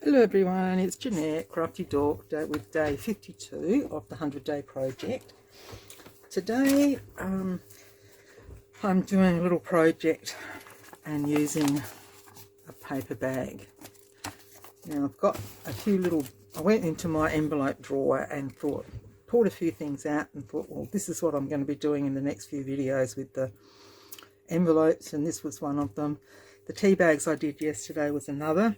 Hello everyone, it's Jeanette, Crafty Dog, with day 52 of the 100-day project. Today I'm doing a little project and using a paper bag. Now I've got a few little, I went into my envelope drawer and pulled a few things out and thought, well, this is what I'm going to be doing in the next few videos with the envelopes, and this was one of them. The tea bags I did yesterday was another.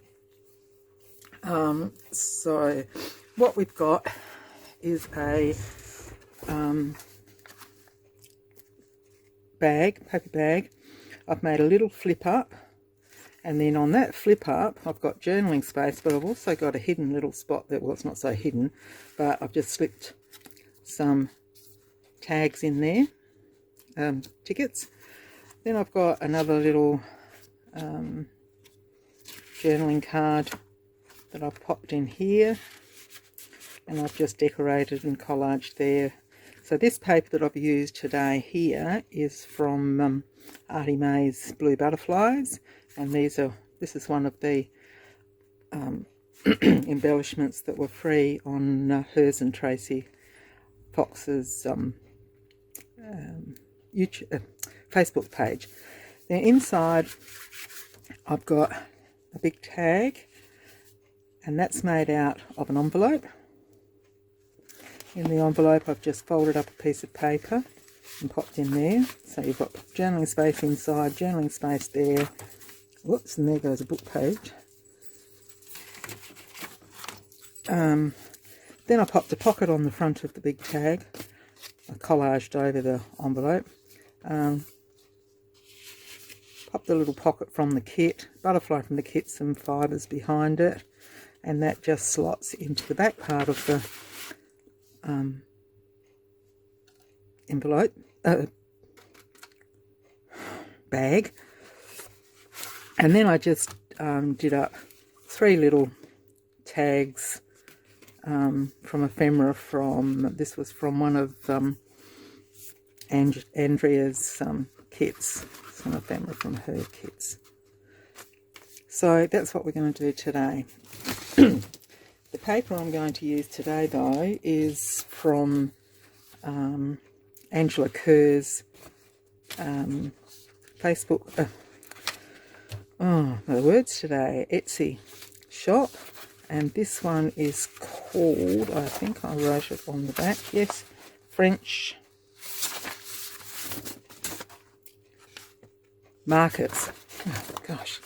So what we've got is a paper bag. I've made a little flip up, and then on that flip up I've got journaling space, but I've also got a hidden little spot that, well, it's not so hidden, but I've just slipped some tags in there, tickets. Then I've got another little journaling card that I've popped in here, and I've just decorated and collaged there. So this paper that I've used today here is from Artie May's Blue Butterflies, and this is one of the embellishments that were free on hers and Tracy Fox's Facebook page. Then inside I've got a big tag, and that's made out of an envelope. In the envelope I've just folded up a piece of paper and popped in there. So you've got journaling space inside, journaling space there. Whoops, and there goes a book page. Then I popped a pocket on the front of the big tag. I collaged over the envelope. Popped the little pocket from the kit, butterfly from the kit, some fibres behind it, and that just slots into the back part of the envelope bag. And then I just did up 3 little tags from Ephemera. This was from one of Andrea's kits, some Ephemera from her kits. So that's what we're going to do today. The paper I'm going to use today, though, is from Angela Kerr's Facebook, the words today, Etsy shop, and this one is called, I think I wrote it on the back, yes, French Markets. Oh gosh.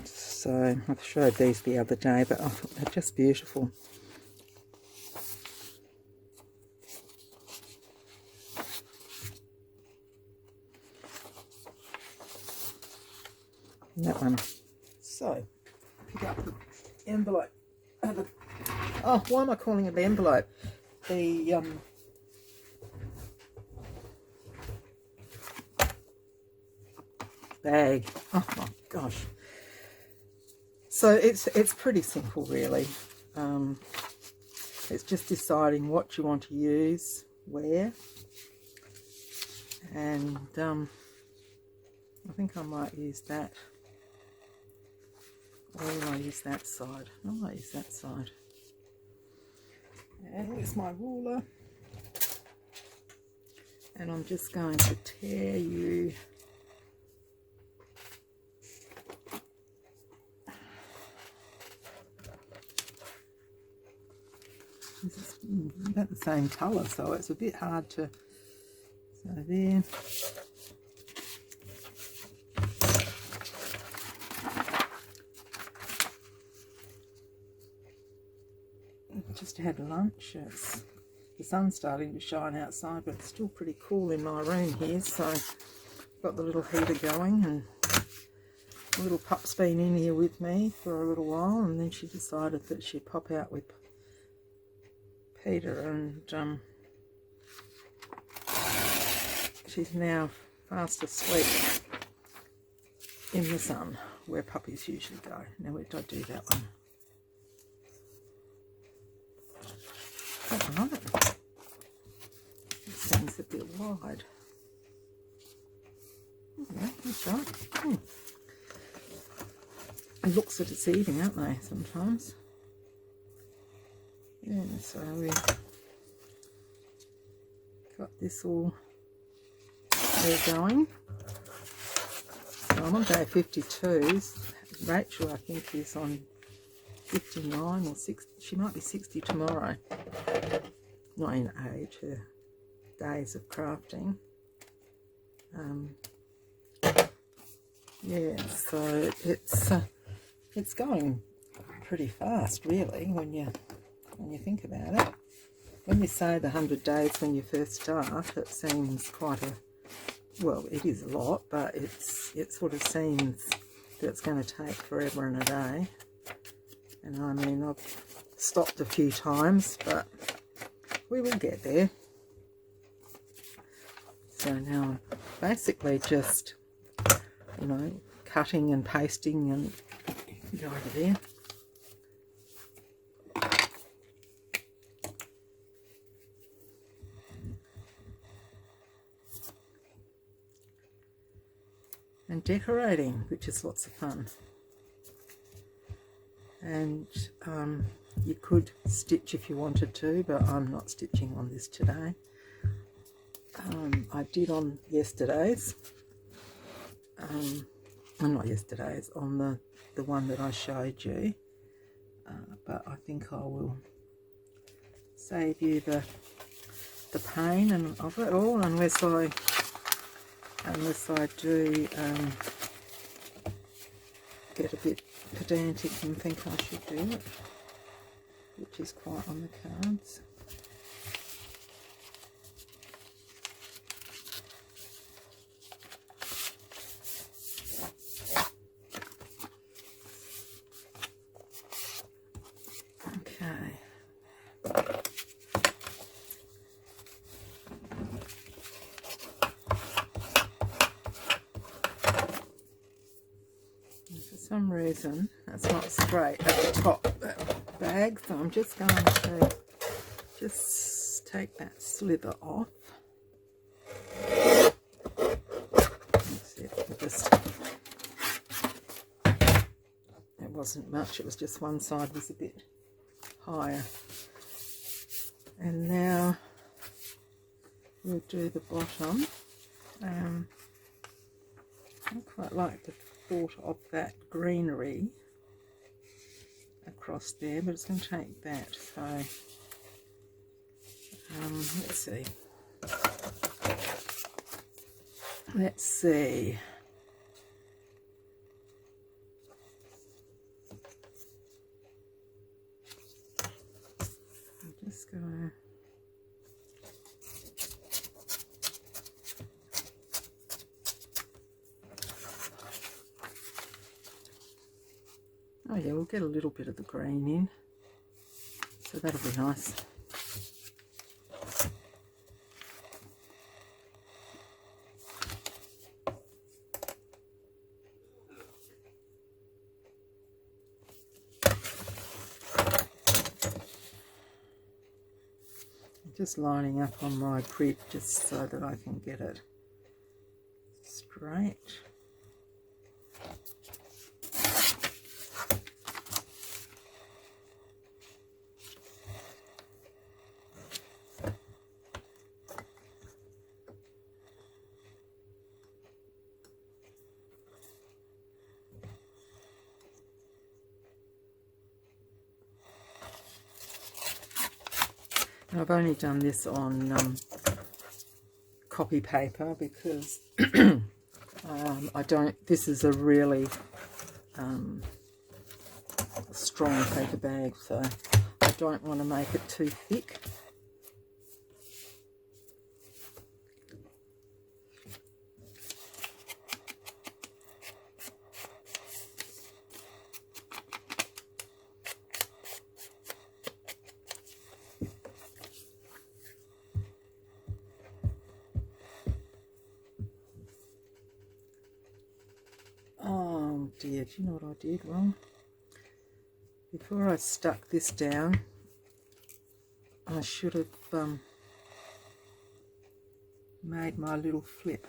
So I showed these the other day, but I thought they're just beautiful. And that one. So pick up the envelope. Oh, why am I calling it the envelope? The bag. Oh my gosh. So it's pretty simple, really. It's just deciding what you want to use, where, and I think I might use that, or will I use that side? I might use that side. And here's my ruler, and I'm just going to tear you this is about the same colour, so it's a bit hard to, so there. Just had lunch. The sun's starting to shine outside, but it's still pretty cool in my room here, so I've got the little heater going, and the little pup's been in here with me for a little while, and then she decided that she'd pop out with Peter, and she's now fast asleep in the sun, where puppies usually go. Now where did I do that one? All right. It seems a bit wide. Yeah, that's right. It looks are deceiving, aren't they, sometimes? Yeah, so we've got this all there going. So I'm on day 52. Rachel, I think, is on 59 or 60. She might be 60 tomorrow. Not in age, her days of crafting. Yeah, so it's going pretty fast, really, when you think about it. When you say the 100 days when you first start, it seems quite a, well, it is a lot, but it sort of seems that it's going to take forever and a day. And I mean, I've stopped a few times, but we will get there. So now I'm basically just, you know, cutting and pasting and go over there. And decorating, which is lots of fun. And you could stitch if you wanted to, but I'm not stitching on this today. I did on yesterday's, well, not yesterday's, on the one that I showed you, but I think I will save you the pain of it all, unless I do get a bit pedantic and think I should do it, which is quite on the cards. Okay. For some reason that's not straight at the top of the bag, so I'm just going to just take that slither off. That's it. It wasn't much, it was just one side was a bit higher. And now we'll do the bottom. I quite like the thought of that greenery across there, but it's going to take that. So let's see. Let's see. I'm just going to oh yeah, we'll get a little bit of the green in, so that'll be nice. I'm just lining up on my grid just so that I can get it straight. I've only done this on copy paper because I don't, this is a really strong paper bag, so I don't want to make it too thick. Dear, do you know what I did wrong? Before I stuck this down, I should have made my little flip.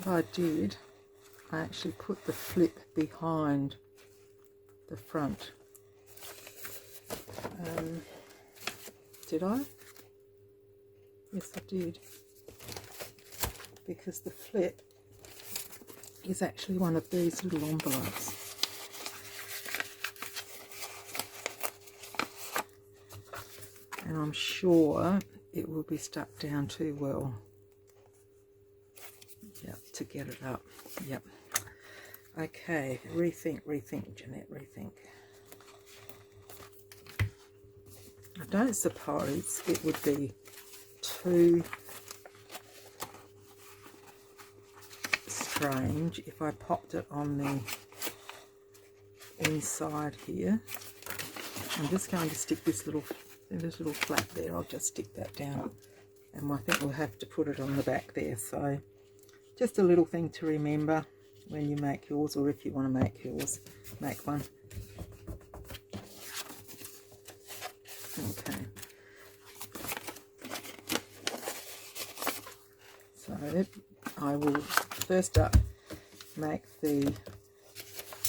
what I did, I actually put the flip behind the front. Did I? Yes, I did. Because the flip is actually one of these little envelopes. And I'm sure it will be stuck down too well. Yep, to get it up. Yep. Okay, rethink, Jeanette, rethink. I don't suppose it would be too strange if I popped it on the inside here. I'm just going to stick this little flap there. I'll just stick that down, and I think we'll have to put it on the back there. So just a little thing to remember when you make yours, or if you want to make yours, make one. Okay. So I will first up make the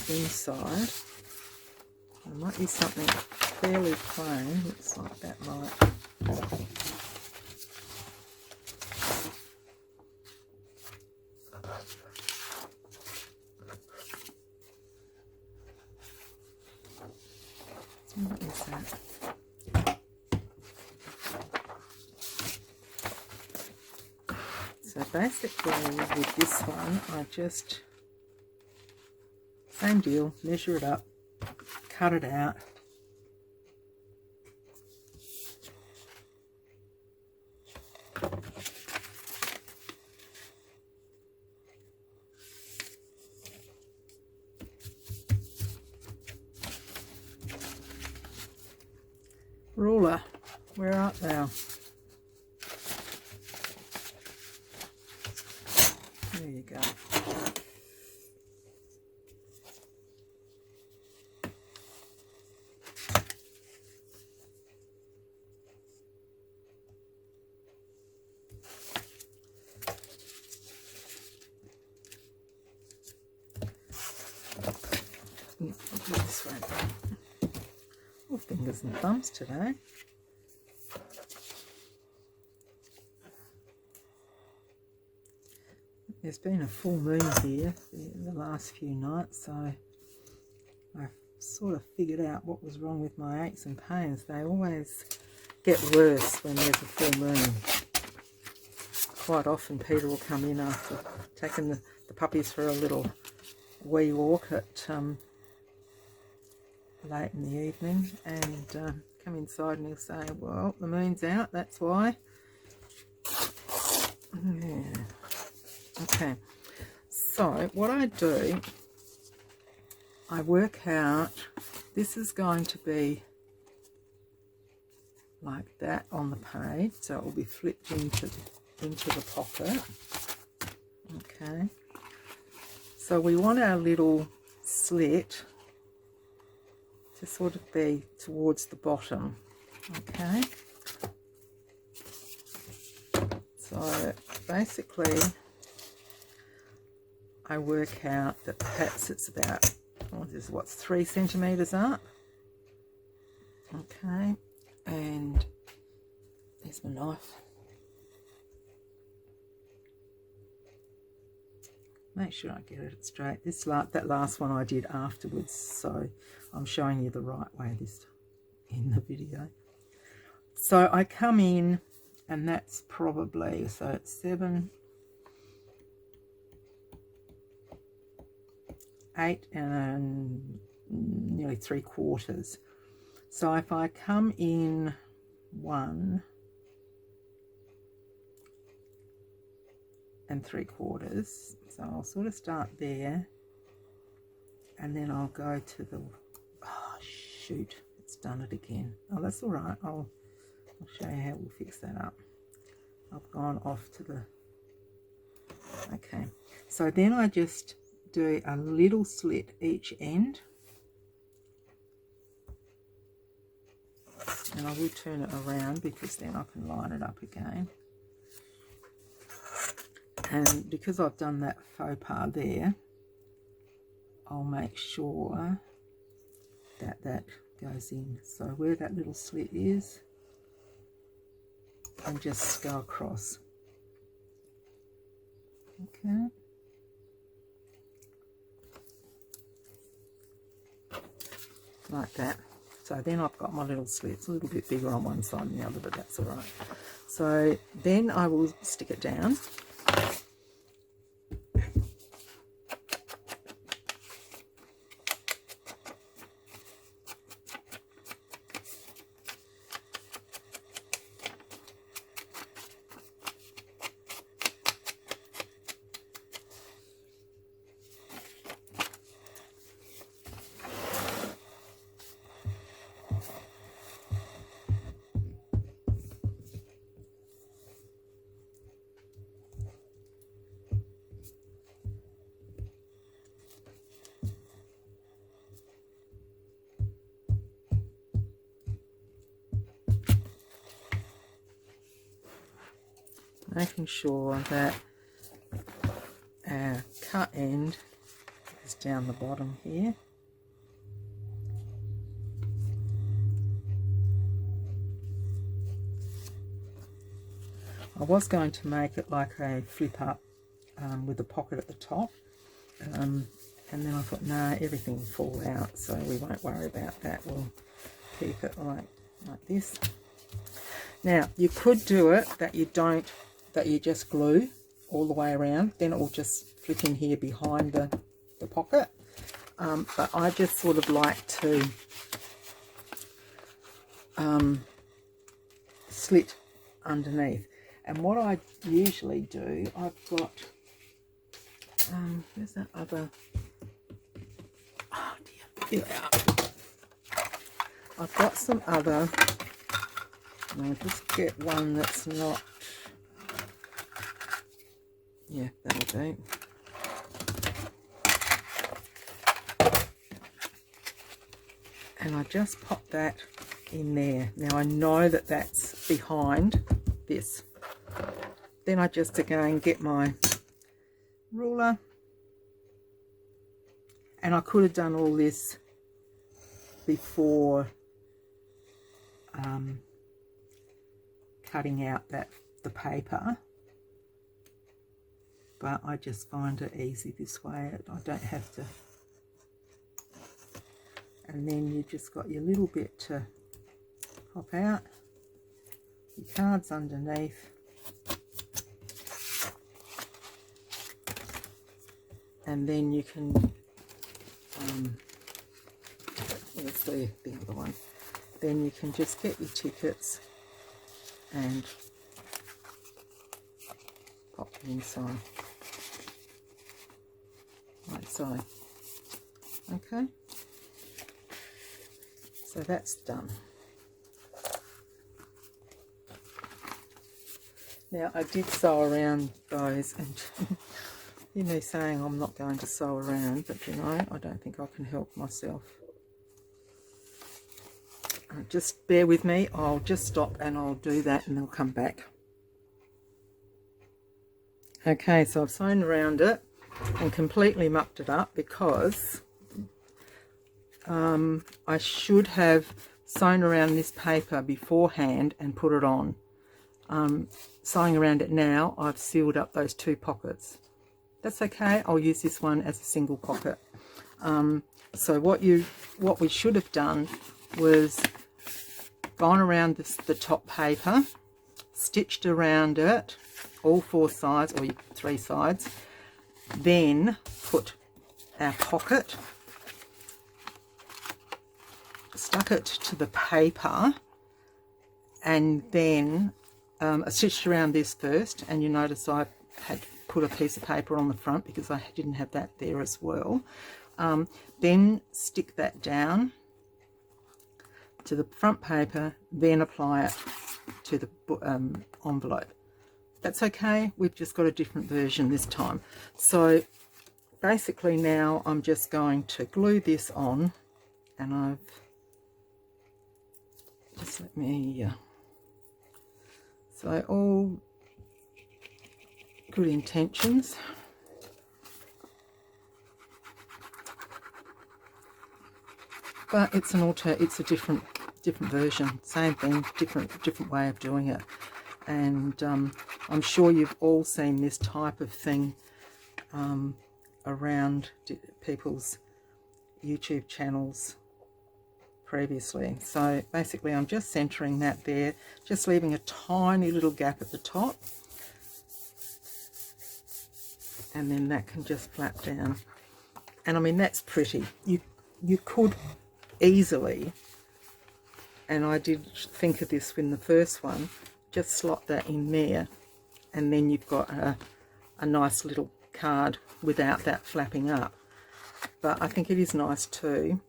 inside. It might be something fairly plain. Looks like that might. What is that? So basically with this one, I just, same deal, measure it up, cut it out. Ruler, where art thou? There you go. I'll do it this way. All fingers and thumbs today. There's been a full moon here the last few nights, so I sort of figured out what was wrong with my aches and pains. They always get worse when there's a full moon. Quite often Peter will come in after taking the puppies for a little wee walk at late in the evening, and come inside and he'll say, well, the moon's out, that's why. Yeah. Okay, so what I do, I work out, this is going to be like that on the page, so it will be flipped into the pocket. Okay, so we want our little slit to sort of be towards the bottom. Okay, so basically I work out that perhaps it's about, oh, this is what's 3 centimetres up. Okay, and there's my knife. Make sure I get it straight. That last one I did afterwards, so I'm showing you the right way this in the video. So I come in, and that's probably, so it's 7, 8 and nearly 3/4. So if I come in 1 3/4, so I'll sort of start there, and then I'll go to the, oh shoot, it's done it again. Oh, that's all right. I'll show you how we'll fix that up. I've gone off to the, okay, so then I just do a little slit each end, and I will turn it around because then I can line it up again. And because I've done that faux pas there, I'll make sure that that goes in. So where that little slit is, and just go across. Okay. Like that. So then I've got my little slits, a little bit bigger on one side than the other, but that's all right. So then I will stick it down. Making sure that our cut end is down the bottom here. I was going to make it like a flip up with a pocket at the top, and then I thought, no, everything will fall out, so we won't worry about that. We'll keep it like this. Now, you could do it that you just glue all the way around, then it will just flip in here behind the pocket. But I just sort of like to slit underneath. And what I usually do, I've got, where's that other, oh dear, here they are. I've got some other, and I'll just get one that's not, yeah, that'll do. And I just pop that in there. Now I know that that's behind this. Then I just again get my ruler, and I could have done all this before cutting out the paper, but I just find it easy this way. I don't have to. And then you've just got your little bit to pop out, your cards underneath, and then you can, where's the other one? Then you can just get your tickets and pop them inside, like so. Okay, so that's done. Now I did sew around those, and you know, saying I'm not going to sew around, but you know, I don't think I can help myself. Just bear with me, I'll just stop and I'll do that and I'll come back. Okay, so I've sewn around it and completely mucked it up because I should have sewn around this paper beforehand and put it on. Sewing around it now, I've sealed up those two pockets. That's okay, I'll use this one as a single pocket. So what we should have done was gone around the top paper, stitched around it, all four sides, or three sides, then put our pocket, stuck it to the paper, and then I stitched around this first, and you notice I had put a piece of paper on the front because I didn't have that there as well. Then stick that down to the front paper, then apply it to the envelope. That's okay, we've just got a different version this time. So basically now I'm just going to glue this on, and I've just let me so all good intentions. But it's it's a different version, same thing, different way of doing it. And I'm sure you've all seen this type of thing around people's YouTube channels previously. So basically I'm just centering that there, just leaving a tiny little gap at the top, and then that can just flap down. And I mean, that's pretty. You could easily, and I did think of this in the first one, just slot that in there, and then you've got a nice little card without that flapping up. But I think it is nice too.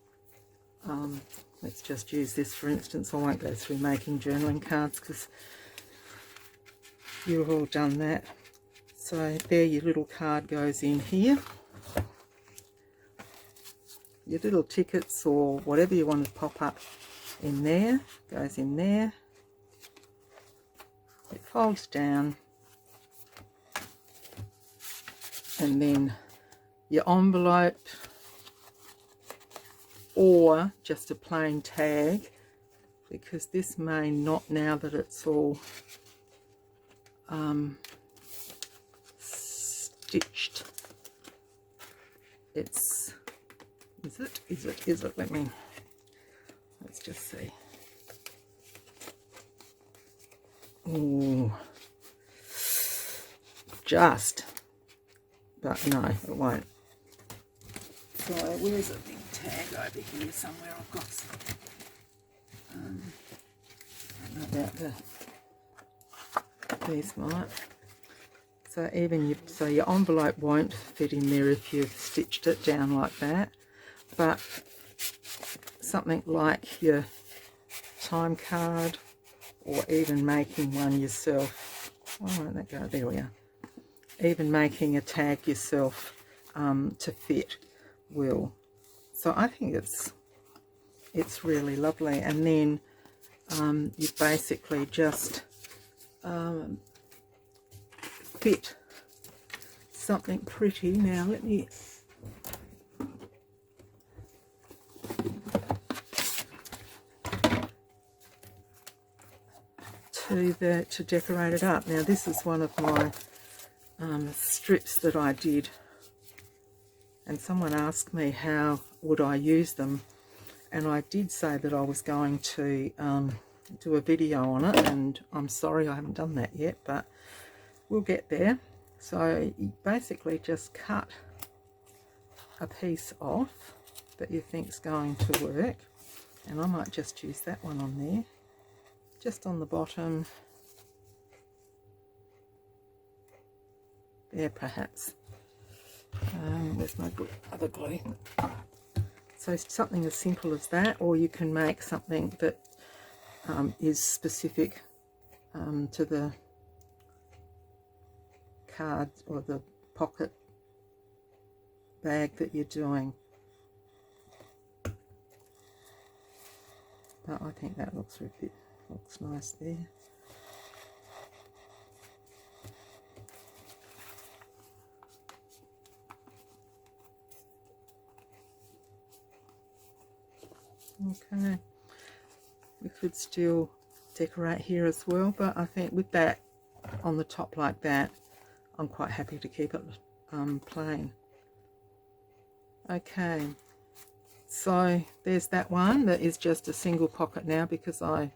Let's just use this for instance. I won't go through making journaling cards because you've all done that. So there, your little card goes in here. Your little tickets or whatever you want to pop up in there goes in there. It folds down, and then your envelope, or just a plain tag, because this may not, now that it's all stitched, it's, is it, let's just see. Ooh, just, but no, it won't. So where's a big tag over here somewhere? I've got some. I don't know about these might. So even your envelope won't fit in there if you've stitched it down like that. But something like your time card, or even making one yourself. Why won't that go? There we are. Even making a tag yourself to fit will. So I think it's really lovely. And then you basically just fit something pretty. Now let me to decorate it up. Now this is one of my strips that I did, and someone asked me how would I use them, and I did say that I was going to do a video on it, and I'm sorry I haven't done that yet, but we'll get there. So you basically just cut a piece off that you think's going to work, and I might just use that one on there, just on the bottom there perhaps. There's my other glue. So something as simple as that, or you can make something that is specific to the card or the pocket bag that you're doing. But I think that looks nice there. Okay, we could still decorate here as well, but I think with that on the top like that, I'm quite happy to keep it plain. Okay, so there's that one that is just a single pocket now because I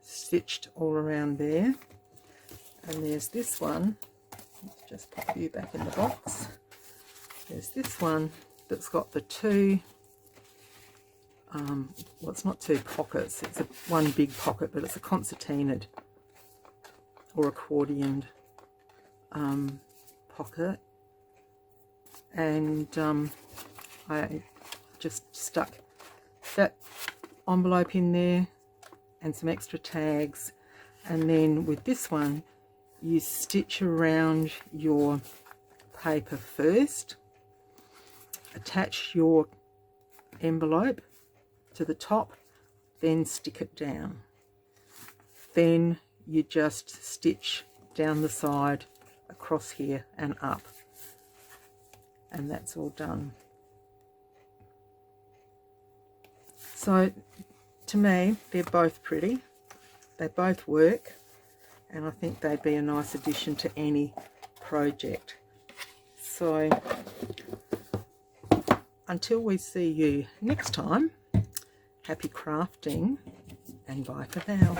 stitched all around there. And there's this one, let's just pop you back in the box. There's this one that's got the two, well, it's not two pockets, it's one big pocket, but it's a concertinaed or accordioned pocket. And I just stuck that envelope in there and some extra tags, and then with this one you stitch around your paper first, attach your envelope to the top, then stick it down. Then you just stitch down the side across here and up, and that's all done. So to me, they're both pretty, they both work, and I think they'd be a nice addition to any project. So until we see you next time, happy crafting and bye for now.